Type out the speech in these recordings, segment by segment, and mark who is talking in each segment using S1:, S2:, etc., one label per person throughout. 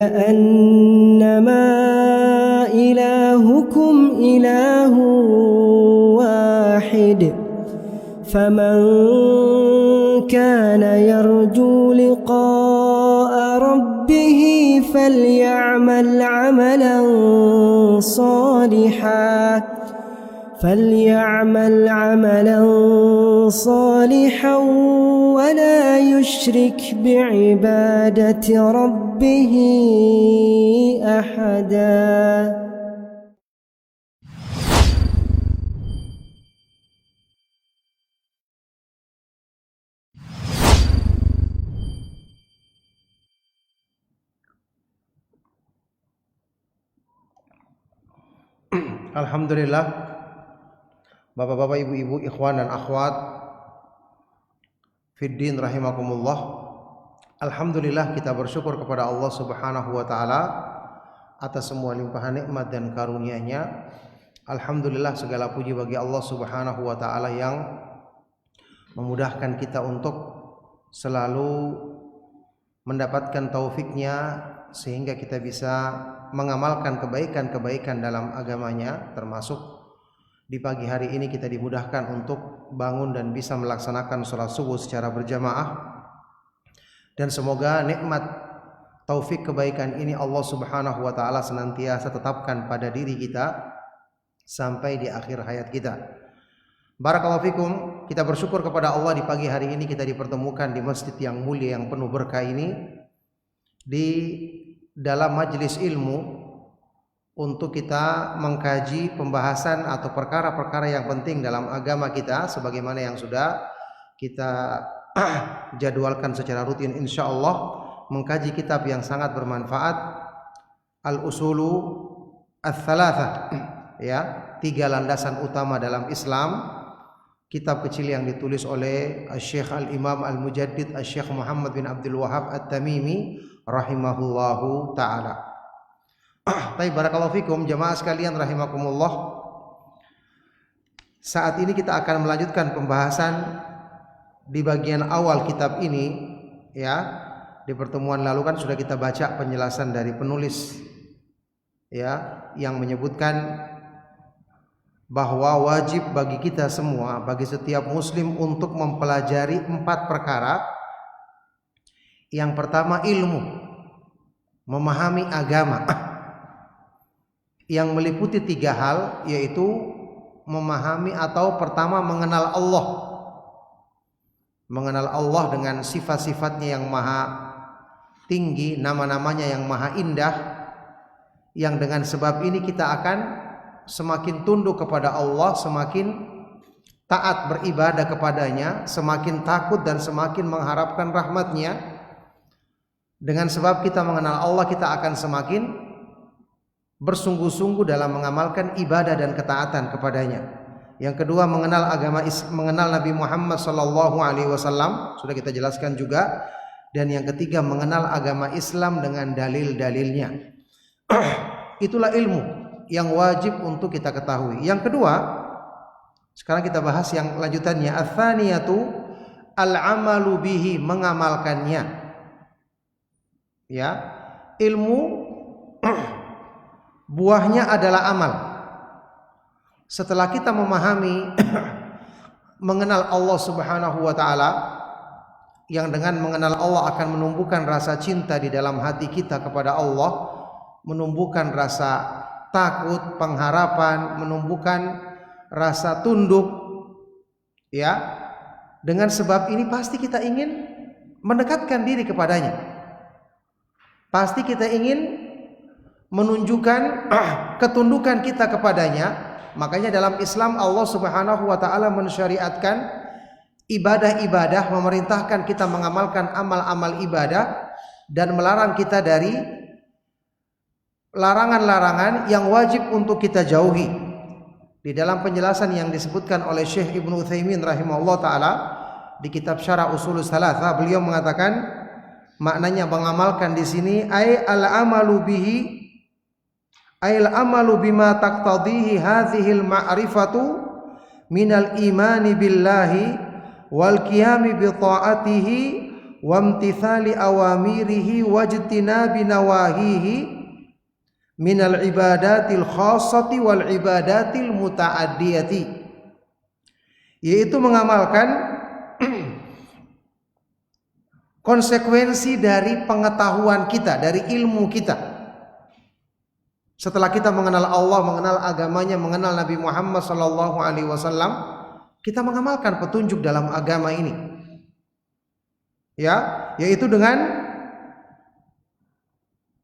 S1: أنما إلهكم إله واحد فمن كان يرجو لقاء ربه فليعمل عملا صالحا ولا يشرك بعبادة ربه أحدا.
S2: Alhamdulillah, bapak-bapak, ibu-ibu, ikhwan dan akhwat fiddin rahimakumullah. Alhamdulillah, kita bersyukur kepada Allah Subhanahu wa taala atas semua limpahan nikmat dan karunia-Nya. Alhamdulillah, segala puji bagi Allah Subhanahu wa taala yang memudahkan kita untuk selalu mendapatkan taufiknya sehingga kita bisa mengamalkan kebaikan-kebaikan dalam agamanya, termasuk di pagi hari ini kita dimudahkan untuk bangun dan bisa melaksanakan sholat subuh secara berjamaah. Dan semoga nikmat taufik kebaikan ini Allah Subhanahu wa taala senantiasa tetapkan pada diri kita sampai di akhir hayat kita. Barakallahu fikum, kita bersyukur kepada Allah di pagi hari ini kita dipertemukan di masjid yang mulia yang penuh berkah ini, di dalam majelis ilmu untuk kita mengkaji pembahasan atau perkara-perkara yang penting dalam agama kita sebagaimana yang sudah kita jadwalkan secara rutin insyaallah, mengkaji kitab yang sangat bermanfaat, Al-Usulu Ats-Tsalatsah, ya, 3 landasan utama dalam Islam, kitab kecil yang ditulis oleh Syekh Al-Imam Al-Mujaddid Syekh Muhammad bin Abdul Wahhab At-Tamimi rahimahullahu ta'ala. Baik, barakallahu fikum jamaah sekalian rahimakumullah. Saat ini kita akan melanjutkan pembahasan di bagian awal kitab ini, ya. Di pertemuan lalu kan sudah kita baca penjelasan dari penulis, ya, yang menyebutkan bahwa wajib bagi kita semua, bagi setiap muslim untuk mempelajari 4 perkara. Yang pertama ilmu, memahami agama, yang meliputi 3 hal, yaitu memahami atau pertama mengenal Allah, mengenal Allah dengan sifat-sifatnya yang maha tinggi, nama-namanya yang maha indah, yang dengan sebab ini kita akan semakin tunduk kepada Allah, semakin taat beribadah kepadanya, semakin takut dan semakin mengharapkan rahmatnya. Dengan sebab kita mengenal Allah, kita akan semakin bersungguh-sungguh dalam mengamalkan ibadah dan ketaatan kepadanya. Yang kedua, mengenal agama, mengenal Nabi Muhammad sallallahu alaihi wasallam, sudah kita jelaskan juga. Dan yang ketiga, mengenal agama Islam dengan dalil-dalilnya. Itulah ilmu yang wajib untuk kita ketahui. Yang kedua, sekarang kita bahas yang lanjutannya, ats-tsaniyatu al-amalu bihi, mengamalkannya. Ya, ilmu buahnya adalah amal. Setelah kita memahami mengenal Allah Subhanahu wa taala, yang dengan mengenal Allah akan menumbuhkan rasa cinta di dalam hati kita kepada Allah, menumbuhkan rasa takut, pengharapan, menumbuhkan rasa tunduk, ya. Dengan sebab ini pasti kita ingin mendekatkan diri kepadanya. Pasti kita ingin menunjukkan ketundukan kita kepadanya. Makanya dalam Islam Allah Subhanahu wa taala mensyariatkan ibadah-ibadah, memerintahkan kita mengamalkan amal-amal ibadah dan melarang kita dari larangan-larangan yang wajib untuk kita jauhi. Di dalam penjelasan yang disebutkan oleh Syekh Ibnu Utsaimin rahimahullah taala di kitab Syarah Ushulus Tsalatsah, beliau mengatakan maknanya mengamalkan di sini ay al-amalu bihi, ay al-amalu bima taqtadihi hadhil ma'rifatu minal imani billahi wal qiyami bi ta'atihi wamtithali awamirihi wajtinabi nawahihi minal ibadatil khassati wal ibadatil muta'addiyati, yaitu mengamalkan konsekuensi dari pengetahuan kita, dari ilmu kita. Setelah kita mengenal Allah, mengenal agamanya, mengenal Nabi Muhammad SAW, kita mengamalkan petunjuk dalam agama ini. Ya, yaitu dengan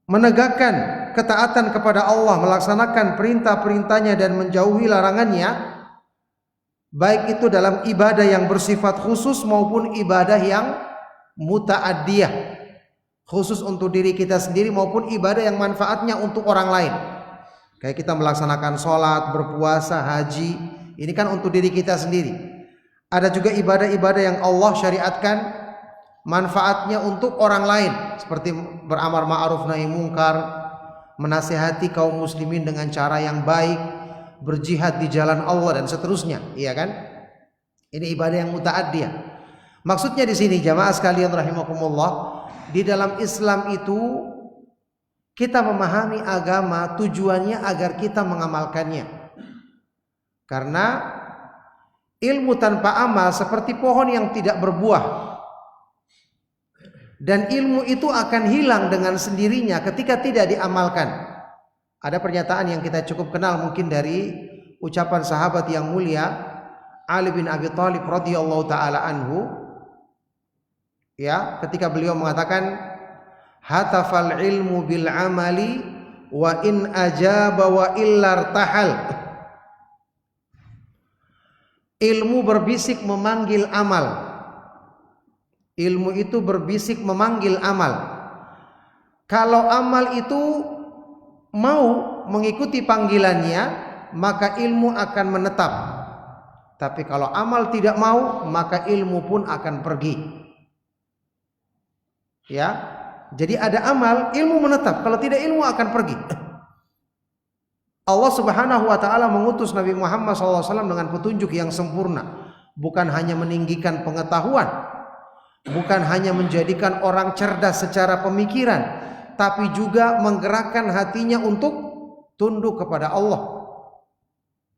S2: menegakkan ketaatan kepada Allah, melaksanakan perintah-perintahnya dan menjauhi larangannya, baik itu dalam ibadah yang bersifat khusus maupun ibadah yang muta'addiyah, khusus untuk diri kita sendiri maupun ibadah yang manfaatnya untuk orang lain. Kayak kita melaksanakan sholat, berpuasa, haji, ini kan untuk diri kita sendiri. Ada juga ibadah-ibadah yang Allah syariatkan manfaatnya untuk orang lain, seperti beramar ma'ruf nahi mungkar, menasihati kaum muslimin dengan cara yang baik, berjihad di jalan Allah dan seterusnya, iya kan? Ini ibadah yang muta'addiyah. Maksudnya di sini jamaah sekalian rahimakumullah, di dalam Islam itu kita memahami agama tujuannya agar kita mengamalkannya. Karena ilmu tanpa amal seperti pohon yang tidak berbuah. Dan ilmu itu akan hilang dengan sendirinya ketika tidak diamalkan. Ada pernyataan yang kita cukup kenal mungkin dari ucapan sahabat yang mulia Ali bin Abi Thalib radhiyallahu taala anhu. Ya, ketika beliau mengatakan hatafal ilmu bil amali wa in ajaba wa illar tahal. Ilmu berbisik memanggil amal. Ilmu itu berbisik memanggil amal. Kalau amal itu mau mengikuti panggilannya, maka ilmu akan menetap. Tapi kalau amal tidak mau, maka ilmu pun akan pergi. Ya, jadi ada amal, ilmu menetap. Kalau tidak, ilmu akan pergi. Allah Subhanahu wa taala mengutus Nabi Muhammad SAW dengan petunjuk yang sempurna, bukan hanya meninggikan pengetahuan, bukan hanya menjadikan orang cerdas secara pemikiran, tapi juga menggerakkan hatinya untuk tunduk kepada Allah.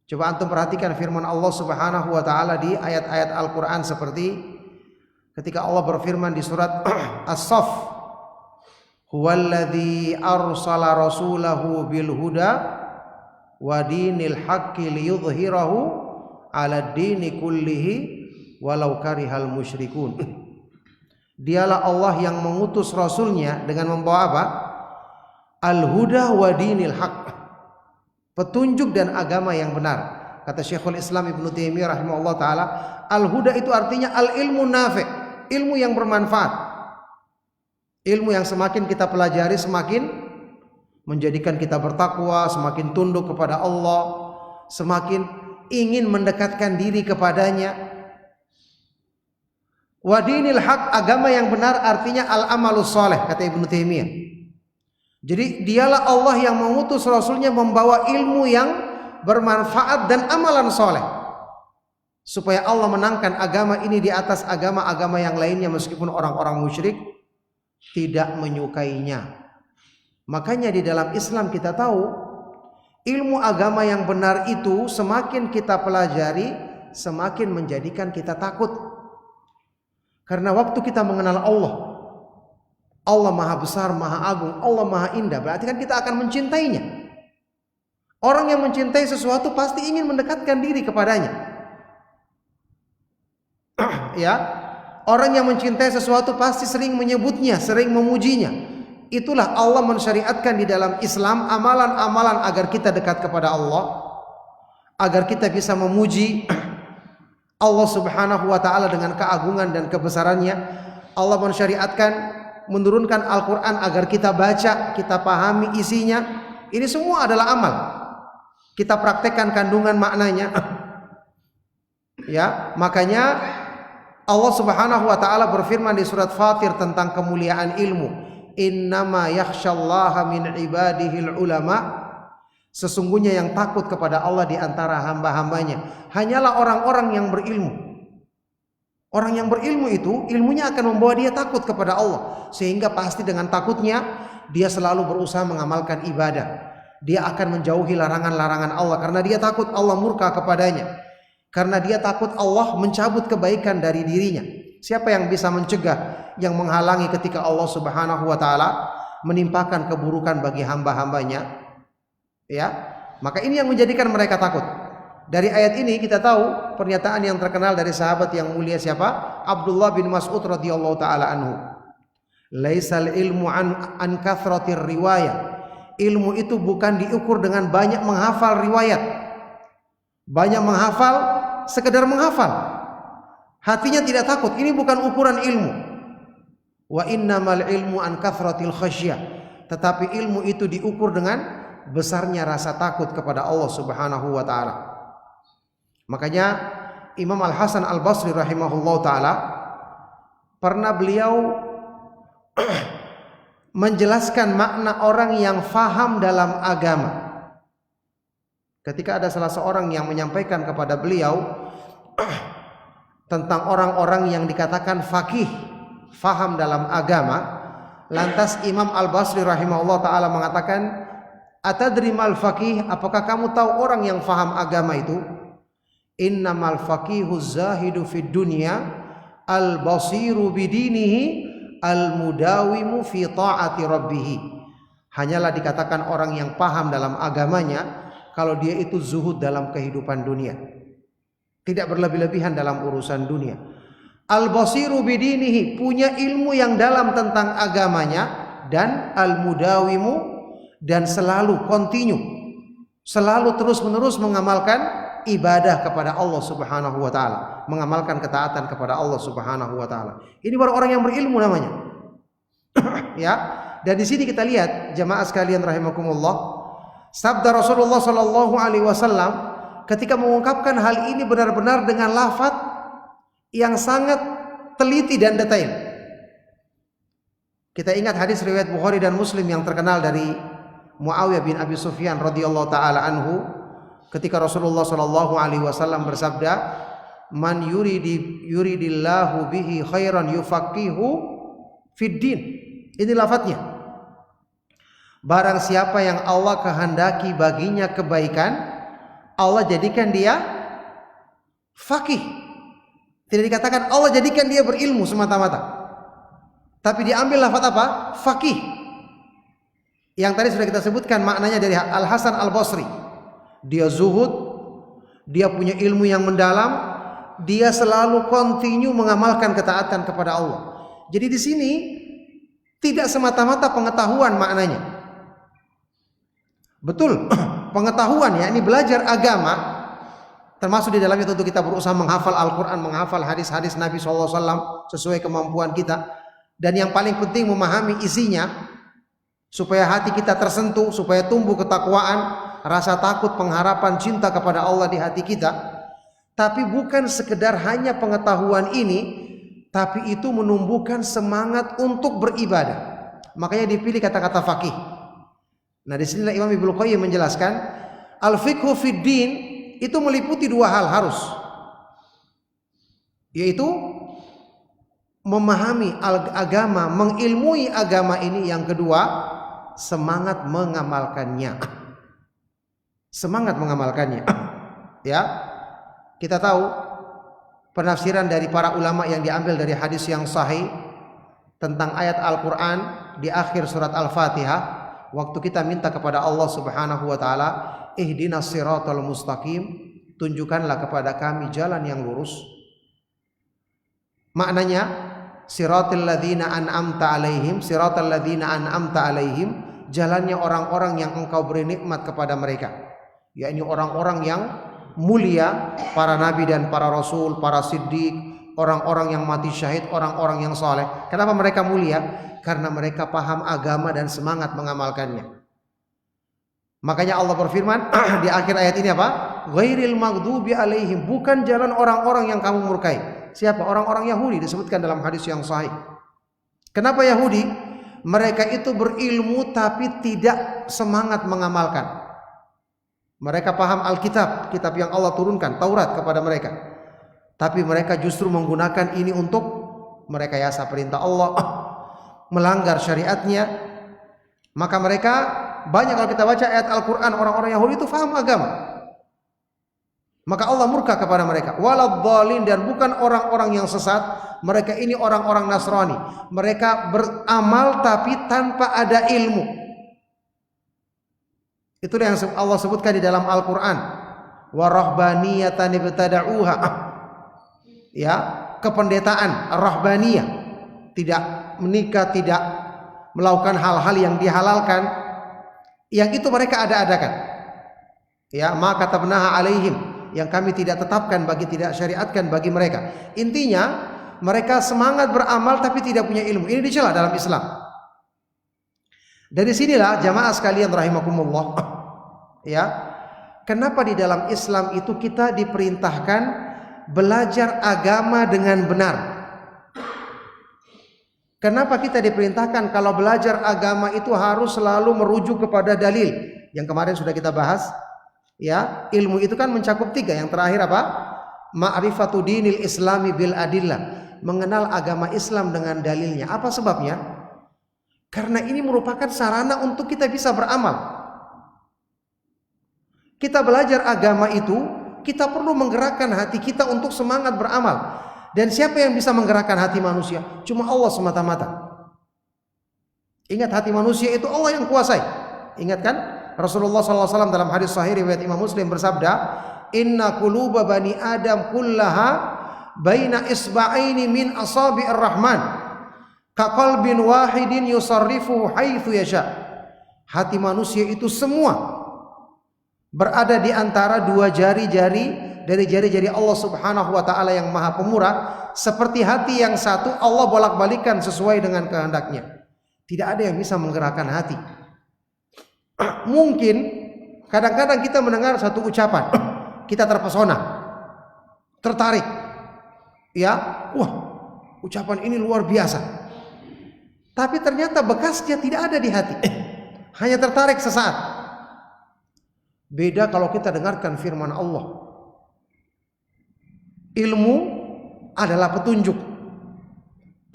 S2: Coba antum perhatikan firman Allah Subhanahu wa taala di ayat-ayat Al-Qur'an seperti ketika Allah berfirman di surat As-Saff, huwallazi arsala rasulahu bil huda wa dinil haqqi liyudhhirahu 'alad dini kullihi walau karihal musyrikun. Dialah Allah yang mengutus rasulnya dengan membawa apa? Al-huda wa dinil haqq, petunjuk dan agama yang benar. Kata Syekhul Islam Ibnu Taimiyah rahimahullah taala, al-huda itu artinya al-ilmu nafi', ilmu yang bermanfaat. Ilmu yang semakin kita pelajari semakin menjadikan kita bertakwa, semakin tunduk kepada Allah, semakin ingin mendekatkan diri kepadanya. Wa dinil haq, agama yang benar artinya al-amalus soleh, kata Ibnu Taimiyah. Jadi dialah Allah yang mengutus rasulnya membawa ilmu yang bermanfaat dan amalan soleh, supaya Allah menangkan agama ini di atas agama-agama yang lainnya, meskipun orang-orang musyrik tidak menyukainya. Makanya di dalam Islam kita tahu ilmu agama yang benar itu semakin kita pelajari semakin menjadikan kita takut. Karena waktu kita mengenal Allah, Allah maha besar, maha agung, Allah maha indah, berarti kan kita akan mencintainya. Orang yang mencintai sesuatu pasti ingin mendekatkan diri kepadanya. Ya, orang yang mencintai sesuatu pasti sering menyebutnya, sering memujinya. Itulah Allah mensyariatkan di dalam Islam amalan-amalan agar kita dekat kepada Allah, agar kita bisa memuji Allah Subhanahu wa taala dengan keagungan dan kebesarannya. Allah mensyariatkan menurunkan Al-Qur'an agar kita baca, kita pahami isinya. Ini semua adalah amal. Kita praktekkan kandungan maknanya. Ya, makanya Allah Subhanahu wa taala berfirman di surat Fatir tentang kemuliaan ilmu. Innama yakhsyallaha min ibadihil ulama. Sesungguhnya yang takut kepada Allah di antara hamba-hambanya hanyalah orang-orang yang berilmu. Orang yang berilmu itu, ilmunya akan membawa dia takut kepada Allah. Sehingga pasti dengan takutnya, dia selalu berusaha mengamalkan ibadah. Dia akan menjauhi larangan-larangan Allah. Karena dia takut Allah murka kepadanya. Karena dia takut Allah mencabut kebaikan dari dirinya. Siapa yang bisa mencegah, yang menghalangi ketika Allah Subhanahu wa ta'ala menimpakan keburukan bagi hamba-hambanya? Ya, maka ini yang menjadikan mereka takut. Dari ayat ini kita tahu pernyataan yang terkenal dari sahabat yang mulia siapa? Abdullah bin Mas'ud radhiyallahu taala anhu. Laisal ilmu an kathratir riwayah. Ilmu itu bukan diukur dengan banyak menghafal riwayat. Banyak menghafal, sekedar menghafal. Hatinya tidak takut. Ini bukan ukuran ilmu. Wa innamal ilmu an kathratil khasyah. Tetapi ilmu itu diukur dengan besarnya rasa takut kepada Allah Subhanahu wa taala. Makanya Imam Al-Hasan Al-Basri rahimahullah ta'ala pernah beliau menjelaskan makna orang yang faham dalam agama. Ketika ada salah seorang yang menyampaikan kepada beliau tentang orang-orang yang dikatakan faqih, faham dalam agama, lantas Imam Al-Basri rahimahullah ta'ala mengatakan, atadri mal faqih, apakah kamu tahu orang yang faham agama itu? Innamal faqihu zahidu fid dunya al-basiru bidinihi al-mudawimu fi ta'ati rabbih. Hanyalah dikatakan orang yang paham dalam agamanya kalau dia itu zuhud dalam kehidupan dunia, tidak berlebih-lebihan dalam urusan dunia. Al-basiru bidinihi, punya ilmu yang dalam tentang agamanya, dan al-mudawimu, dan selalu continue, selalu terus-menerus mengamalkan ibadah kepada Allah Subhanahu wa taala, mengamalkan ketaatan kepada Allah Subhanahu wa taala. Ini baru orang yang berilmu namanya. Ya. Dan di sini kita lihat jamaah sekalian rahimakumullah, sabda Rasulullah sallallahu alaihi wasallam ketika mengungkapkan hal ini benar-benar dengan lafaz yang sangat teliti dan detail. Kita ingat hadis riwayat Bukhari dan Muslim yang terkenal dari Muawiyah bin Abi Sufyan radhiyallahu taala anhu. Ketika Rasulullah sallallahu alaihi wasallam bersabda, "Man yuridillahu bihi khairan yufaqihu fid din." Ini lafadznya. Barang siapa yang Allah kehendaki baginya kebaikan, Allah jadikan dia faqih. Tidak dikatakan Allah jadikan dia berilmu semata-mata, tapi diambil lafaz apa? Faqih. Yang tadi sudah kita sebutkan maknanya dari Al-Hasan Al-Basri. Dia zuhud, dia punya ilmu yang mendalam, dia selalu continue mengamalkan ketaatan kepada Allah. Jadi di sini tidak semata-mata pengetahuan maknanya. Betul, pengetahuan ya, ini belajar agama, termasuk di dalamnya tentu kita berusaha menghafal Al-Quran, menghafal hadis-hadis Nabi SAW sesuai kemampuan kita. Dan yang paling penting memahami isinya, supaya hati kita tersentuh, supaya tumbuh ketakwaan, rasa takut, pengharapan, cinta kepada Allah di hati kita. Tapi bukan sekedar hanya pengetahuan ini, tapi itu menumbuhkan semangat untuk beribadah. Makanya dipilih kata-kata faqih. Nah, di sinilah Imam Ibnu Qayyim menjelaskan, al-fiqhu fid din itu meliputi dua hal harus, yaitu memahami agama, mengilmui agama ini. Yang kedua, semangat mengamalkannya. Semangat mengamalkannya. Ya, kita tahu penafsiran dari para ulama yang diambil dari hadis yang sahih tentang ayat Al-Quran di akhir surat Al-Fatihah. Waktu kita minta kepada Allah Subhanahu wa ta'ala, ihdinas siratal mustaqim, tunjukkanlah kepada kami jalan yang lurus. Maknanya, siratal ladzina an'amta alaihim, siratal ladzina an'amta alaihim, jalannya orang-orang yang engkau beri nikmat kepada mereka, yakni orang-orang yang mulia, para nabi dan para rasul, para siddiq, orang-orang yang mati syahid, orang-orang yang saleh. Kenapa mereka mulia? Karena mereka paham agama dan semangat mengamalkannya. Makanya Allah berfirman di akhir ayat ini apa? Ghairil maghdubi alaihim, bukan jalan orang-orang yang kamu murkai. Siapa? Orang-orang Yahudi, disebutkan dalam hadis yang sahih. Kenapa Yahudi? Mereka itu berilmu tapi tidak semangat mengamalkan. Mereka paham Alkitab, kitab yang Allah turunkan, Taurat kepada mereka. Tapi mereka justru menggunakan ini untuk merekayasa perintah Allah, melanggar syariatnya. Maka mereka banyak, kalau kita baca ayat Al-Quran, orang-orang Yahudi itu faham agama. Maka Allah murka kepada mereka. Waladhdallin, dan bukan orang-orang yang sesat. Mereka ini orang-orang Nasrani. Mereka beramal tapi tanpa ada ilmu. Itulah yang Allah sebutkan di dalam Al-Quran. Wa rahbaniyatan ibtada'uha. Ya, kependetaan, rahbaniyah. Tidak menikah, tidak melakukan hal-hal yang dihalalkan. Yang itu mereka ada-adakan. Ya, ma katabnaha alaihim, yang kami tidak tetapkan bagi, tidak syariatkan bagi mereka. Intinya mereka semangat beramal tapi tidak punya ilmu. Ini dicela dalam Islam. Dari sinilah jamaah sekalian rahimakumullah, ya, kenapa di dalam Islam itu kita diperintahkan belajar agama dengan benar. Kenapa kita diperintahkan kalau belajar agama itu harus selalu merujuk kepada dalil? Yang kemarin sudah kita bahas. Ya, ilmu itu kan mencakup 3. Yang terakhir apa? Ma'rifatu dinil islami bil adillah. Mengenal agama Islam dengan dalilnya. Apa sebabnya? Karena ini merupakan sarana untuk kita bisa beramal. Kita belajar agama itu, kita perlu menggerakkan hati kita untuk semangat beramal. Dan siapa yang bisa menggerakkan hati manusia? Cuma Allah semata-mata. Ingat, hati manusia itu Allah yang kuasai. Ingat kan? Rasulullah SAW dalam hadis sahih riwayat Imam Muslim bersabda, Inna quluba bani Adam kullaha baina isba'aini min asabi'ir rahman ka qalbin wahidin yusarrifuhu haitsu yasha. Hati manusia itu semua berada di antara 2 jari-jari dari jari-jari Allah Subhanahu wa taala yang Maha Pemurah. Seperti hati yang satu, Allah bolak-balikan sesuai dengan kehendaknya. Tidak ada yang bisa menggerakkan hati. Mungkin kadang-kadang kita mendengar satu ucapan, kita terpesona, tertarik, ya, wah, ucapan ini luar biasa. Tapi ternyata bekasnya tidak ada di hati, hanya tertarik sesaat. Beda kalau kita dengarkan firman Allah. Ilmu adalah petunjuk,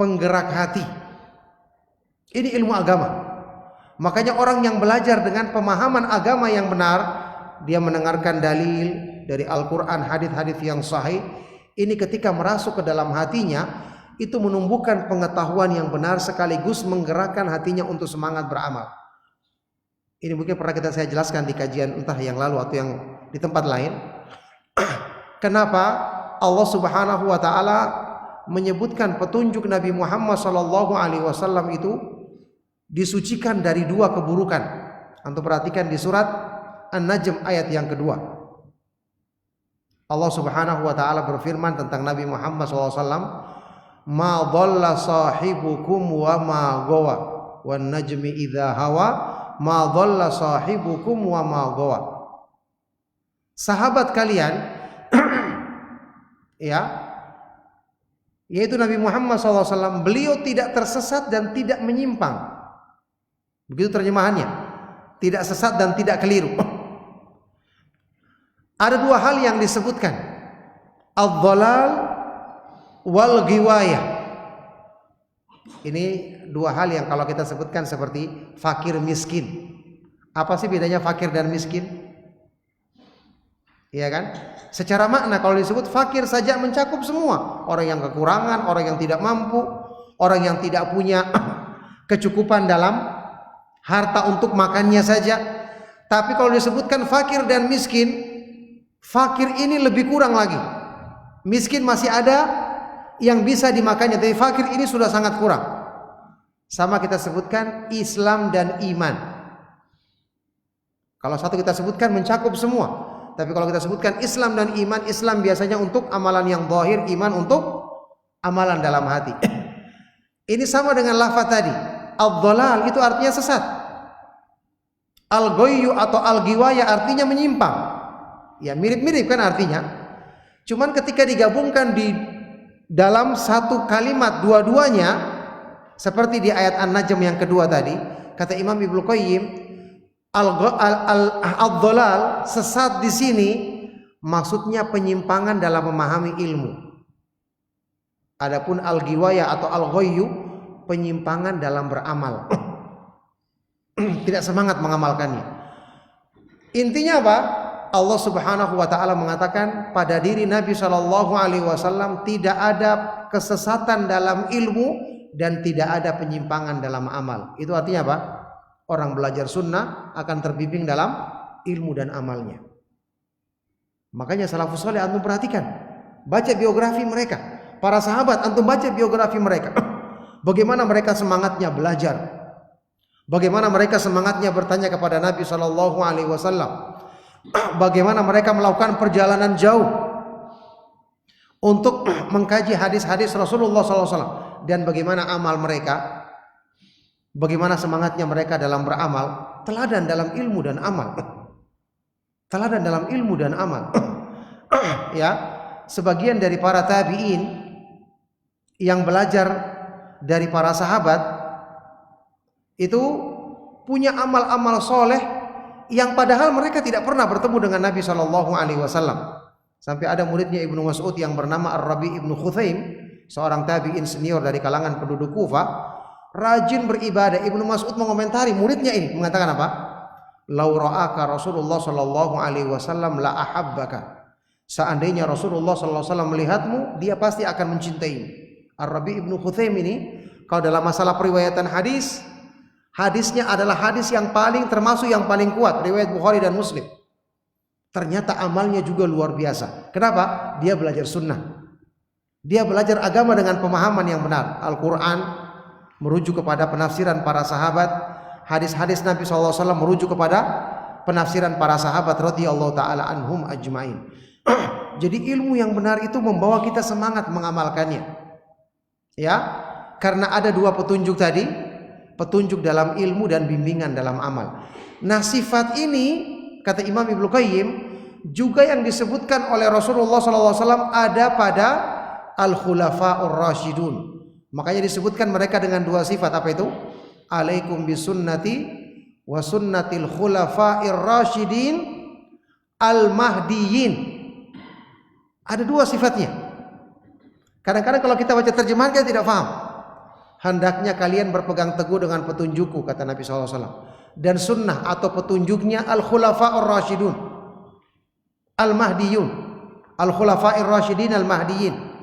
S2: penggerak hati. Ini ilmu agama. Makanya orang yang belajar dengan pemahaman agama yang benar, dia mendengarkan dalil dari Al-Quran, hadis-hadis yang sahih. Ini ketika merasuk ke dalam hatinya, itu menumbuhkan pengetahuan yang benar sekaligus menggerakkan hatinya untuk semangat beramal. Ini mungkin pernah saya jelaskan di kajian entah yang lalu atau yang di tempat lain. Kenapa Allah Subhanahu wa taala menyebutkan petunjuk Nabi Muhammad SAW itu disucikan dari 2 keburukan. Antum perhatikan di surat An-Najm ayat yang kedua. Allah Subhanahu wa taala berfirman tentang Nabi Muhammad SAW, "Ma dhalla sahibukum wa ma ghawa, wan najmi idza hawa, ma dhalla sahibukum wa ma ghawa." Sahabat kalian ya, yaitu Nabi Muhammad SAW, beliau tidak tersesat dan tidak menyimpang. Begitu terjemahannya, tidak sesat dan tidak keliru. Ada 2 hal yang disebutkan, ad-dhalal wal ghiwayah. Ini 2 hal yang kalau kita sebutkan seperti fakir miskin. Apa sih bedanya fakir dan miskin? Iya kan? Secara makna kalau disebut fakir saja mencakup semua. Orang yang kekurangan, orang yang tidak mampu, orang yang tidak punya kecukupan dalam harta untuk makannya saja. Tapi kalau disebutkan fakir dan miskin, fakir ini lebih kurang lagi. Miskin masih ada yang bisa dimakannya, tapi fakir ini sudah sangat kurang. Sama kita sebutkan Islam dan iman. Kalau satu kita sebutkan mencakup semua. Tapi kalau kita sebutkan Islam dan iman, Islam biasanya untuk amalan yang zahir, iman untuk amalan dalam hati. Ini sama dengan lafaz tadi. Ad-dhalal itu artinya sesat. Al-ghayyu atau al-ghiwaya artinya menyimpang. Ya, mirip-mirip kan artinya. Cuman ketika digabungkan di dalam satu kalimat dua-duanya, seperti di ayat An-Najm yang kedua tadi, kata Imam Ibnu Qayyim, al-dhalal, sesat di sini maksudnya penyimpangan dalam memahami ilmu. Adapun al-ghiwayah atau al-ghayyu, penyimpangan dalam beramal. Tidak semangat mengamalkannya. Intinya apa? Allah Subhanahu wa taala mengatakan pada diri Nabi sallallahu alaihi wasallam tidak ada kesesatan dalam ilmu dan tidak ada penyimpangan dalam amal. Itu artinya apa? Orang belajar sunnah akan terbimbing dalam ilmu dan amalnya. Makanya salafus saleh antum perhatikan, baca biografi mereka, para sahabat antum baca biografi mereka. Bagaimana mereka semangatnya belajar, bagaimana mereka semangatnya bertanya kepada Nabi sallallahu alaihi wasallam. Bagaimana mereka melakukan perjalanan jauh untuk mengkaji hadis-hadis Rasulullah SAW, dan bagaimana amal mereka, bagaimana semangatnya mereka dalam beramal, teladan dalam ilmu dan amal, teladan dalam ilmu dan amal. Ya, sebagian dari para tabi'in yang belajar dari para sahabat itu punya amal-amal soleh yang padahal mereka tidak pernah bertemu dengan Nabi Shallallahu Alaihi Wasallam. Sampai ada muridnya Ibnu Mas'ud yang bernama Ar-Rabi Ibnu Khuthaim, seorang tabi'in senior dari kalangan penduduk Kufah, rajin beribadah. Ibnu Mas'ud mengomentari muridnya ini, mengatakan apa? Lau ra'aka Rasulullah Shallallahu Alaihi Wasallam la ahabbaka. Seandainya Rasulullah Shallallahu Alaihi Wasallam melihatmu, dia pasti akan mencintaimu. Ar-Rabi Ibnu Khuthaim ini, kalau dalam masalah periwayatan hadis, hadisnya adalah hadis yang termasuk yang paling kuat, riwayat Bukhari dan Muslim. Ternyata amalnya juga luar biasa. Kenapa? Dia belajar sunnah. Dia belajar agama dengan pemahaman yang benar. Al-Quran merujuk kepada penafsiran para sahabat, hadis-hadis Nabi SAW merujuk kepada penafsiran para sahabat radhiyallahu taala anhum ajmain. Jadi ilmu yang benar itu membawa kita semangat mengamalkannya. Ya, karena ada dua petunjuk tadi, petunjuk dalam ilmu dan bimbingan dalam amal. Nah, sifat ini kata Imam Ibnu Qayyim juga yang disebutkan oleh Rasulullah SAW ada pada al-khulafa'ur rasyidun. Makanya disebutkan mereka dengan dua sifat, apa itu? Alaikum bisunnati wa sunnatil khulafa'ir rasyidin al-mahdiyyin. Ada dua sifatnya. Kadang-kadang kalau kita baca terjemahan kita tidak paham. Hendaknya kalian berpegang teguh dengan petunjukku, kata Nabi SAW, dan sunnah atau petunjuknya al-khulafa'ur rasyidun al-mahdiyun, al-khulafa'ir rasyidin al-mahdiyyin.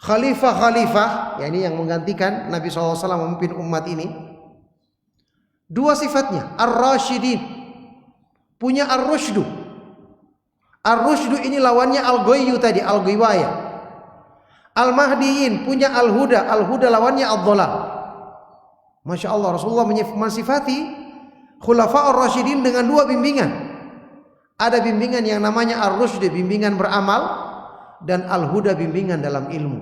S2: Khalifah-khalifah, yakni yang menggantikan Nabi SAW memimpin umat ini, dua sifatnya. Ar-rasyidin punya ar-rusydu. Ar-rusydu ini lawannya al-ghayyu tadi, al-ghiwayah. Al-Mahdiyin punya al-huda, al-huda lawannya ad-dhalal. Masya Allah, Rasulullah mensifati khulafa'ur rasyidin dengan dua bimbingan. Ada bimbingan yang namanya ar-rusyd, bimbingan beramal, dan al-huda, bimbingan dalam ilmu.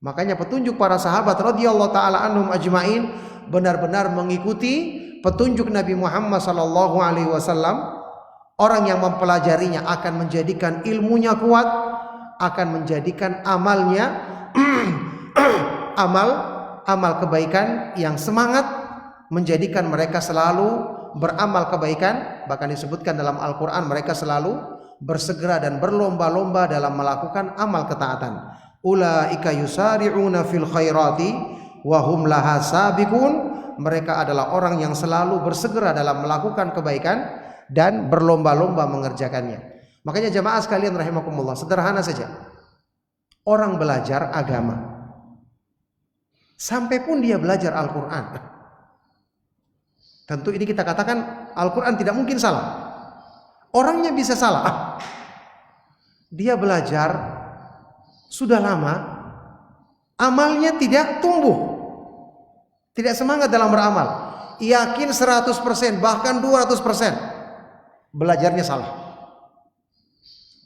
S2: Makanya petunjuk para sahabat radhiyallahu taala anhum ajmain benar-benar mengikuti petunjuk Nabi Muhammad sallallahu alaihi wasallam. Orang yang mempelajarinya akan menjadikan ilmunya kuat, akan menjadikan amalnya amal kebaikan yang semangat, menjadikan mereka selalu beramal kebaikan. Bahkan disebutkan dalam Al-Quran mereka selalu bersegera dan berlomba-lomba dalam melakukan amal ketaatan. Ulaika yusari'una fil khairati wa hum laha sabiqun. Mereka adalah orang yang selalu bersegera dalam melakukan kebaikan dan berlomba-lomba mengerjakannya. Makanya jamaah sekalian rahimakumullah, sederhana saja. Orang belajar agama, sampai pun dia belajar Al-Quran, tentu ini kita katakan Al-Quran tidak mungkin salah. Orangnya bisa salah. Dia belajar sudah lama, amalnya tidak tumbuh, tidak semangat dalam beramal, yakin 100%, bahkan 200%, belajarnya salah.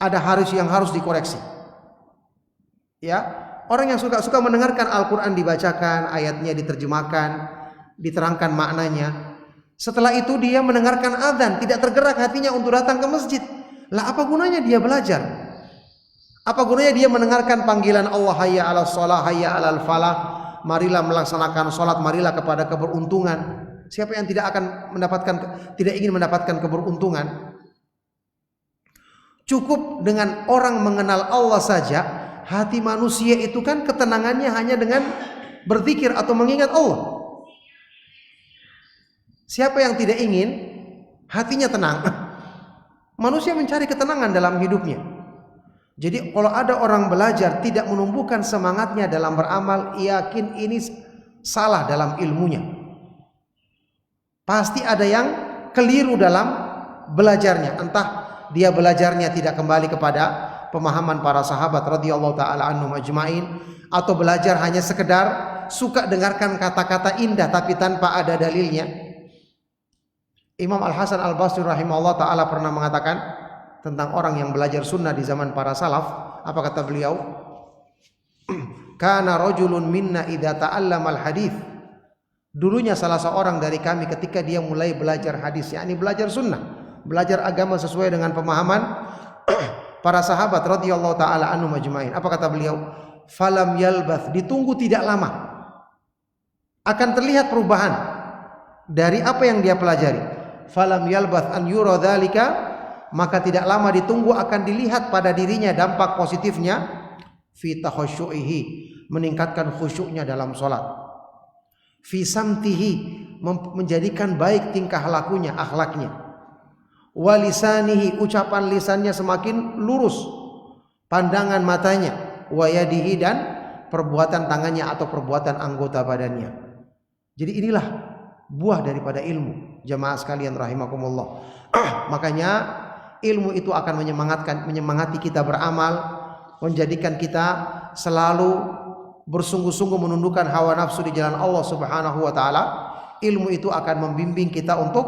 S2: Ada yang harus dikoreksi. Ya, orang yang suka mendengarkan Al-Quran dibacakan, ayatnya diterjemahkan, diterangkan maknanya. Setelah itu dia mendengarkan azan, tidak tergerak hatinya untuk datang ke masjid. Lah apa gunanya dia belajar? Apa gunanya dia mendengarkan panggilan Allah, hayya 'alas shalah, hayya 'alal falah, marilah melaksanakan salat, marilah kepada keberuntungan. Siapa yang tidak ingin mendapatkan keberuntungan? Cukup dengan orang mengenal Allah saja, hati manusia itu kan ketenangannya hanya dengan berzikir atau mengingat Allah. Siapa yang tidak ingin hatinya tenang? Manusia mencari ketenangan dalam hidupnya. Jadi kalau ada orang belajar tidak menumbuhkan semangatnya dalam beramal, yakin ini salah dalam ilmunya. Pasti ada yang keliru dalam belajarnya. Entah dia belajarnya tidak kembali kepada pemahaman para sahabat radhiyallahu taala anhum ajmain, atau belajar hanya sekedar suka dengarkan kata-kata indah tapi tanpa ada dalilnya. Imam Al-Hasan Al-Basri rahimahullah ta'ala pernah mengatakan tentang orang yang belajar sunnah di zaman para salaf. Apa kata beliau? Kana rajulun minna idza ta'allama al-hadits. Dulunya salah seorang dari kami ketika dia mulai belajar hadis, yakni belajar sunnah, belajar agama sesuai dengan pemahaman para sahabat radhiyallahu ta'ala anhum ajmain. Apa kata beliau? Falam yalbath, ditunggu tidak lama akan terlihat perubahan dari apa yang dia pelajari. Falam yalbath an yura dzalika, maka tidak lama ditunggu akan dilihat pada dirinya dampak positifnya. Fi takhasyu'ihi, meningkatkan khusyuknya dalam salat. Fi samtihi, menjadikan baik tingkah lakunya, akhlaknya. Wa lisanihi, ucapan lisannya semakin lurus, pandangan matanya. Wa yadihi, dan perbuatan tangannya atau perbuatan anggota badannya. Jadi inilah buah daripada ilmu. Jamaah sekalian rahimakumullah. Makanya ilmu itu akan menyemangati kita beramal, menjadikan kita selalu bersungguh-sungguh menundukkan hawa nafsu di jalan Allah Subhanahu wa taala. Ilmu itu akan membimbing kita untuk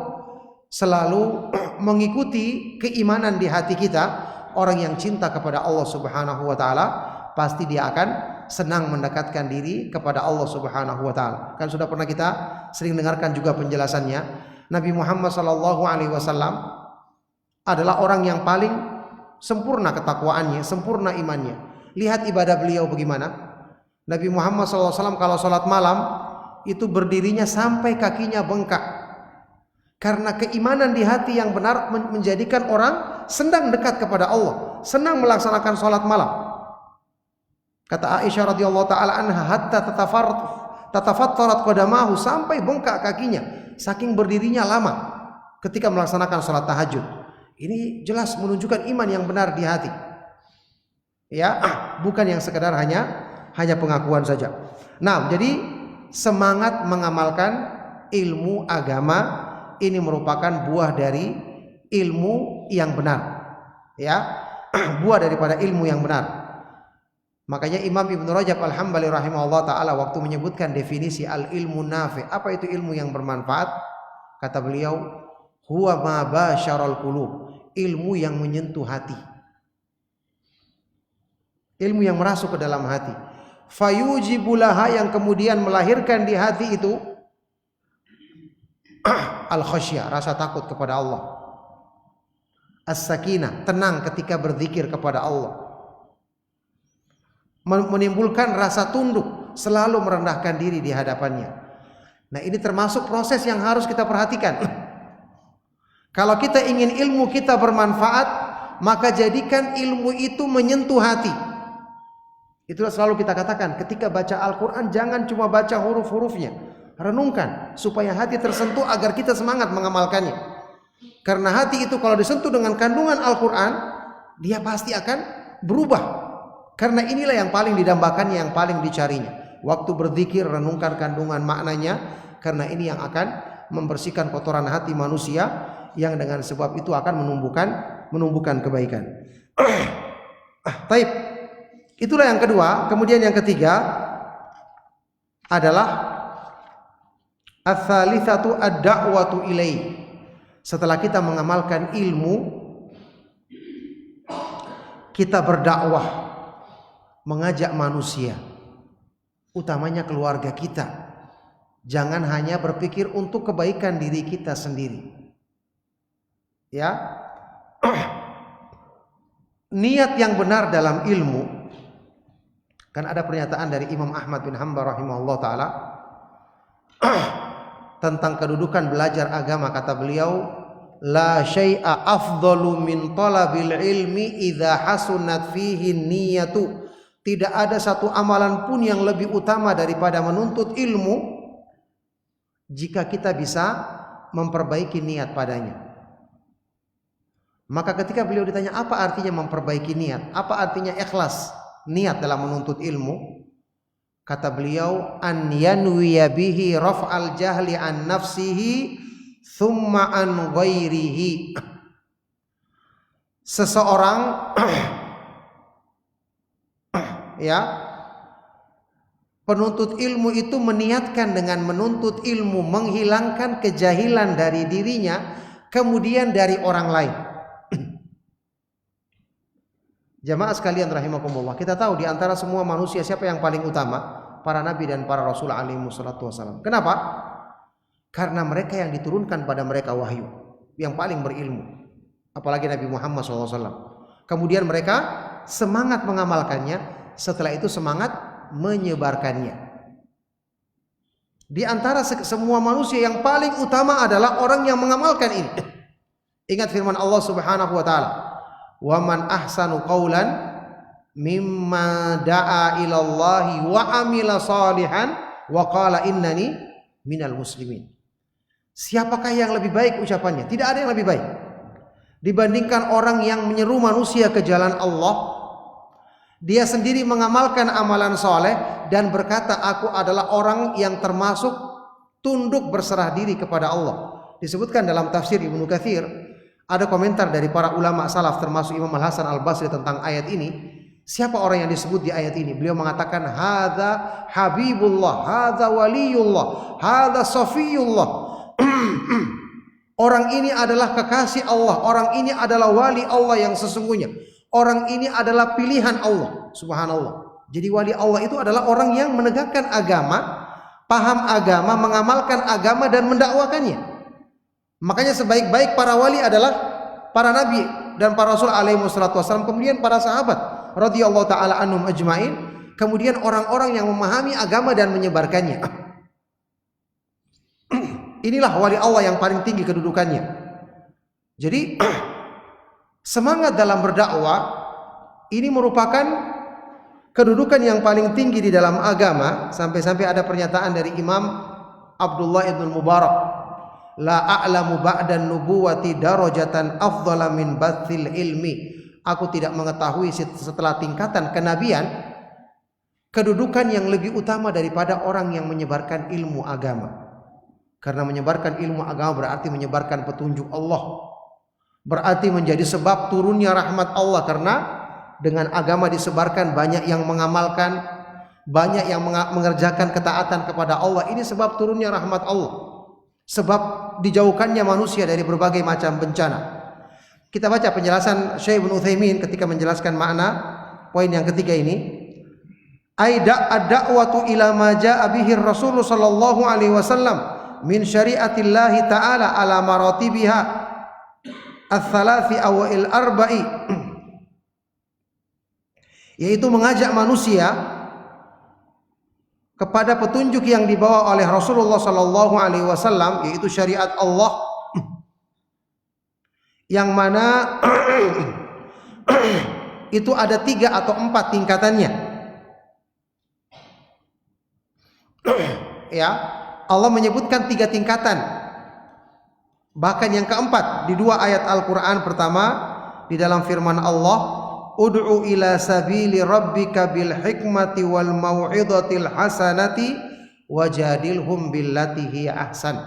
S2: selalu mengikuti keimanan di hati kita. Orang yang cinta kepada Allah Subhanahu wa taala pasti dia akan senang mendekatkan diri kepada Allah Subhanahu wa taala. Kan sudah pernah kita sering dengarkan juga penjelasannya. Nabi Muhammad sallallahu alaihi wasallam adalah orang yang paling sempurna ketakwaannya, sempurna imannya. Lihat ibadah beliau bagaimana. Nabi Muhammad sallallahu alaihi wasallam kalau salat malam itu berdirinya sampai kakinya bengkak. Karena keimanan di hati yang benar menjadikan orang senang dekat kepada Allah, senang melaksanakan salat malam. Kata Aisyah radhiyallahu taala anha, hatta tatafattarat qadamahu, sampai bengkak kakinya saking berdirinya lama ketika melaksanakan salat tahajud. Ini jelas menunjukkan iman yang benar di hati. Ya, bukan yang sekedar hanya pengakuan saja. Nah, jadi semangat mengamalkan ilmu agama ini merupakan buah dari ilmu yang benar. Ya, buah daripada ilmu yang benar. Makanya Imam Ibnu Rajab Al-Hambali rahimahullah ta'ala waktu menyebutkan definisi al-ilmu nafi', apa itu ilmu yang bermanfaat? Kata beliau, huwa ma basyaral qulub, ilmu yang menyentuh hati, ilmu yang merasuk ke dalam hati. Fayujibulaha, yang kemudian melahirkan di hati itu al-khasyah, rasa takut kepada Allah. As-sakinah, tenang ketika berzikir kepada Allah. Menimbulkan rasa tunduk, selalu merendahkan diri di hadapannya. Nah, ini termasuk proses yang harus kita perhatikan. Kalau kita ingin ilmu kita bermanfaat, maka jadikan ilmu itu menyentuh hati. Itulah selalu kita katakan, ketika baca Al-Quran jangan cuma baca huruf-hurufnya, renungkan supaya hati tersentuh agar kita semangat mengamalkannya. Karena hati itu kalau disentuh dengan kandungan Al-Quran, dia pasti akan berubah. Karena inilah yang paling didambakannya, yang paling dicarinya. Waktu berzikir renungkan kandungan maknanya, karena ini yang akan membersihkan kotoran hati manusia, yang dengan sebab itu akan menumbuhkan kebaikan. Taib. Itulah yang kedua. Kemudian yang ketiga adalah ats-tsalitsatu ad-da'watu ilaih. Setelah kita mengamalkan ilmu, kita berdakwah, mengajak manusia, utamanya keluarga kita. Jangan hanya berpikir untuk kebaikan diri kita sendiri. Ya. Niat yang benar dalam ilmu, kan ada pernyataan dari Imam Ahmad bin Hanbal rahimahullah taala tentang kedudukan belajar agama. Kata beliau, la syai'a afdalu min talabil ilmi idza hasunat fihi niyatu tidak ada satu amalan pun yang lebih utama daripada menuntut ilmu jika kita bisa memperbaiki niat padanya. Maka ketika beliau ditanya apa artinya memperbaiki niat, apa artinya ikhlas niat dalam menuntut ilmu, kata beliau, an yanwiya bihi raf'al jahli an nafsihi thumma an ghairihi. Seseorang ya, penuntut ilmu itu meniatkan dengan menuntut ilmu menghilangkan kejahilan dari dirinya, kemudian dari orang lain. Jamaah sekalian rahimakumullah, kita tahu di antara semua manusia siapa yang paling utama? Para nabi dan para rasul alaihi wassalatu wassalam. Kenapa? Karena mereka yang diturunkan pada mereka wahyu, yang paling berilmu. Apalagi Nabi Muhammad SAW. Kemudian mereka semangat mengamalkannya, setelah itu semangat menyebarkannya. Di antara semua manusia yang paling utama adalah orang yang mengamalkan ini. Ingat firman Allah Subhanahu wa taala, "Wa man ahsanu qawlan mimma da'a ila Allahi wa amila salihan wa qala innani minal muslimin." Siapakah yang lebih baik ucapannya? Tidak ada yang lebih baik dibandingkan orang yang menyeru manusia ke jalan Allah. Dia sendiri mengamalkan amalan soleh dan berkata, aku adalah orang yang termasuk tunduk berserah diri kepada Allah. Disebutkan dalam tafsir Ibnu Katsir, ada komentar dari para ulama salaf termasuk Imam Al-Hasan Al-Basri tentang ayat ini. Siapa orang yang disebut di ayat ini? Beliau mengatakan, hadza habibullah, hadza waliyullah, hadza safiyullah. Orang ini adalah kekasih Allah, orang ini adalah wali Allah yang sesungguhnya. Orang ini adalah pilihan Allah, subhanallah. Jadi wali Allah itu adalah orang yang menegakkan agama, paham agama, mengamalkan agama dan mendakwakannya. Makanya sebaik-baik para wali adalah para nabi dan para rasul alaihi wassalatu wassalam, kemudian para sahabat radhiyallahu taala anhum ajmain, kemudian orang-orang yang memahami agama dan menyebarkannya. Inilah wali Allah yang paling tinggi kedudukannya. Jadi semangat dalam berdakwah ini merupakan kedudukan yang paling tinggi di dalam agama. Sampai-sampai ada pernyataan dari Imam Abdullah ibn Mubarak, la a'lamu ba'dan nubuwati darajatan afdhala min bathil ilmi. Aku tidak mengetahui setelah tingkatan kenabian kedudukan yang lebih utama daripada orang yang menyebarkan ilmu agama. Karena menyebarkan ilmu agama berarti menyebarkan petunjuk Allah, berarti menjadi sebab turunnya rahmat Allah. Karena dengan agama disebarkan, banyak yang mengamalkan, banyak yang mengerjakan ketaatan kepada Allah. Ini sebab turunnya rahmat Allah, sebab dijauhkannya manusia dari berbagai macam bencana. Kita baca penjelasan Syekh Ibnu Utsaimin ketika menjelaskan makna poin yang ketiga ini. Aida ad-da'watu ila ma jaa'a bihi Rasul sallallahu alaihi wasallam min syariatillahi ta'ala ala maratibiha ats-tsalathi aw al-arba'i, yaitu mengajak manusia kepada petunjuk yang dibawa oleh Rasulullah sallallahu alaihi wasallam, yaitu syariat Allah yang mana itu ada 3 atau 4 tingkatannya. Ya, Allah menyebutkan 3 tingkatan. Bahkan yang keempat di 2 ayat Al-Quran. Pertama di dalam firman Allah, ud'u ila sabili rabbika bil hikmati wal mau'izatil hasanati wajadilhum billati hiya ahsan.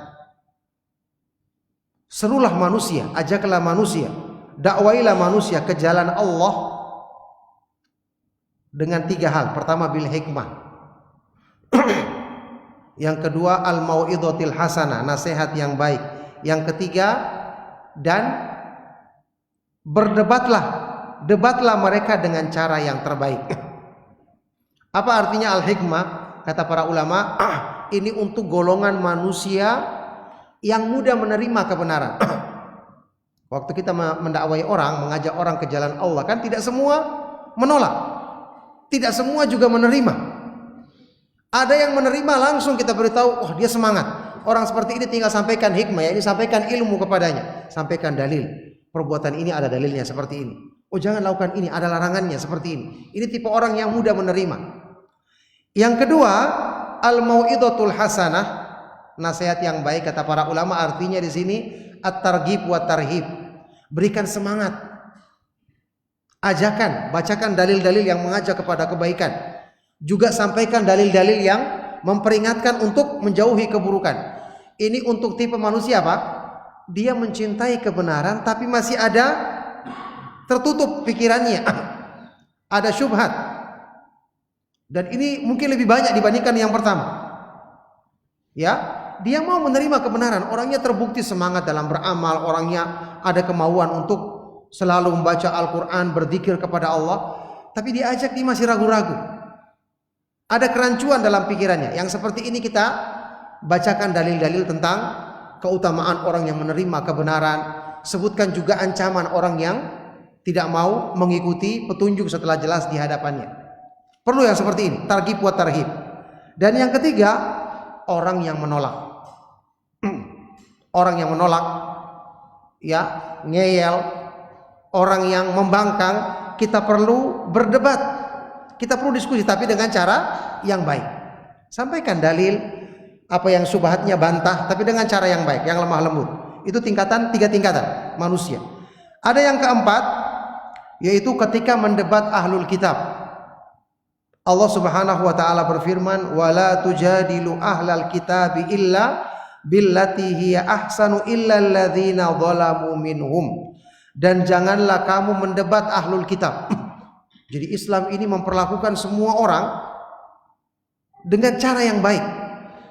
S2: Serulah manusia, ajaklah manusia, dakwailah manusia ke jalan Allah dengan 3 hal. Pertama bil hikmah. Yang kedua al-mau'izatil hasanah, nasihat yang baik. Yang ketiga, dan debatlah mereka dengan cara yang terbaik. Apa artinya al-hikmah? Kata para ulama, ini untuk golongan manusia yang mudah menerima kebenaran. Waktu kita mendakwai orang, mengajak orang ke jalan Allah, kan tidak semua menolak, tidak semua juga menerima. Ada yang menerima, langsung kita beritahu, oh dia semangat. Orang seperti ini tinggal sampaikan hikmah, ya, ini sampaikan ilmu kepadanya, sampaikan dalil. Perbuatan ini ada dalilnya seperti ini. Oh jangan lakukan ini, ada larangannya seperti ini. Ini tipe orang yang mudah menerima. Yang kedua, al-mau'izatul hasanah, nasihat yang baik kata para ulama artinya di sini at-targhib wa tarhib. Berikan semangat. Ajakan, bacakan dalil-dalil yang mengajak kepada kebaikan. Juga sampaikan dalil-dalil yang memperingatkan untuk menjauhi keburukan. Ini untuk tipe manusia apa? Dia mencintai kebenaran tapi masih ada tertutup pikirannya. Ada syubhat. Dan ini mungkin lebih banyak dibandingkan yang pertama. Ya, dia mau menerima kebenaran, orangnya terbukti semangat dalam beramal, orangnya ada kemauan untuk selalu membaca Al-Quran, berzikir kepada Allah, tapi diajak dia masih ragu-ragu. Ada kerancuan dalam pikirannya. Yang seperti ini kita bacakan dalil-dalil tentang keutamaan orang yang menerima kebenaran. Sebutkan juga ancaman orang yang tidak mau mengikuti petunjuk setelah jelas di hadapannya. Perlu yang seperti ini, targhib wa tarhib. Dan yang ketiga, orang yang menolak. Orang yang menolak, ya, ngeyel, orang yang membangkang, kita perlu berdebat. Kita perlu diskusi tapi dengan cara yang baik. Sampaikan dalil, apa yang syubhatnya bantah tapi dengan cara yang baik, yang lemah lembut. Itu tingkatan, 3 tingkatan manusia. Ada yang keempat, yaitu ketika mendebat ahlul kitab. Allah Subhanahu wa taala berfirman, "Wala tujadilu ahlal kitabi illa billati hiya ahsanu illa alladzina zalamu minhum." Dan janganlah kamu mendebat ahlul kitab. Jadi Islam ini memperlakukan semua orang dengan cara yang baik.